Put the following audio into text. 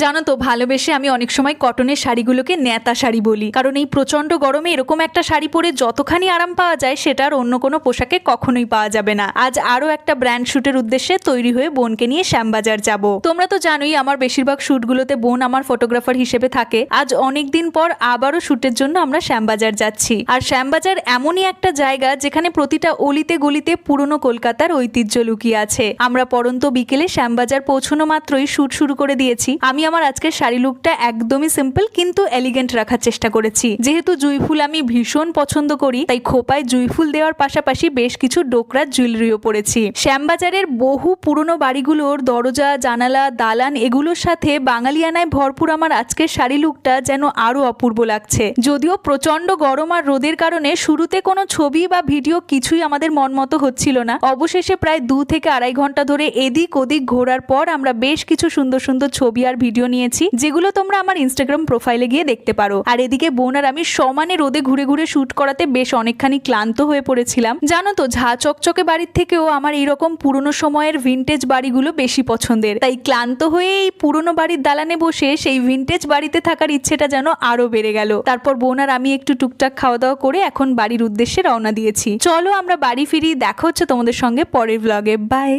জানো তো, ভালোবেসে আমি অনেক সময় কটনের শাড়িগুলোকে নেতা শাড়ি বলি, কারণ এই প্রচন্ড গরমে এরকম একটা শাড়ি পরে যতখানি আরাম পাওয়া যায় সেটা আর অন্য কোনো পোশাকে কখনোই পাওয়া যাবে না। আজ আরো একটা ব্র্যান্ড শুটের উদ্দেশ্যে তৈরি হয়ে বোনকে নিয়ে শ্যামবাজার যাব। তোমরা তো জানোই আমার বেশিরভাগ শুটগুলোতে বোন আমার ফটোগ্রাফার হিসেবে থাকে। আজ অনেকদিন পর আবারও শুটের জন্য আমরা শ্যামবাজার যাচ্ছি। আর শ্যামবাজার এমনই একটা জায়গা যেখানে প্রতিটা অলিতে গলিতে পুরনো কলকাতার ঐতিহ্য লুকিয়ে আছে। আমরা পরন্ত বিকেলে শ্যামবাজার পৌঁছানো মাত্রই শুট শুরু করে দিয়েছি। আমি আমার আজকের শাড়ি লুকটা একদমই সিম্পল কিন্তু এলিগেন্ট রাখার চেষ্টা করেছি। যেহেতু জুঁই ফুল আমি ভীষণ পছন্দ করি, তাই খোপায় জুঁই ফুল দেওয়ার পাশাপাশি বেশ কিছু ডোকরার জুয়েলারিও পরেছি। শ্যামবাজারের বহু পুরনো বাড়িগুলোর দরজা, জানালা, দালান এগুলোর সাথে বাঙালিয়ানায় ভরপুর আমার আজকের শাড়ি লুকটা যেন আরো অপূর্ব লাগছে। যদিও প্রচন্ড গরম আর রোদের কারণে শুরুতে কোনো ছবি বা ভিডিও কিছুই আমাদের মন মতো হচ্ছিল না। অবশেষে প্রায় 2 থেকে আড়াই ঘন্টা ধরে এদিক ওদিক ঘোরার পর আমরা বেশ কিছু সুন্দর সুন্দর ছবি আর ভিডিও নিয়েছি, যেগুলো তোমরা আমার ইনস্টাগ্রাম প্রোফাইলে গিয়ে দেখতে পারো। আর এদিকে বোন আর আমি সমানে রোদে ঘুরে ঘুরে শুট করাতে বেশ অনেকখানি ক্লান্ত হয়ে পড়েছিলাম। জানো তো, ঝা চকচকে বাড়ির থেকেও আমার এইরকম পুরনো সময়ের ভিনটেজ বাড়িগুলো বেশি পছন্দের। তাই ক্লান্ত হয়ে এই পুরনো বাড়ির দালানে বসে সেই ভিনটেজ বাড়িতে থাকার ইচ্ছেটা যেন আরো বেড়ে গেল। তারপর বোন আর আমি একটু টুকটাক খাওয়া দাওয়া করে এখন বাড়ির উদ্দেশ্যে রওনা দিয়েছি। চলো আমরা বাড়ি ফিরি, দেখা হচ্ছে তোমাদের সঙ্গে পরের ব্লগে। বাই।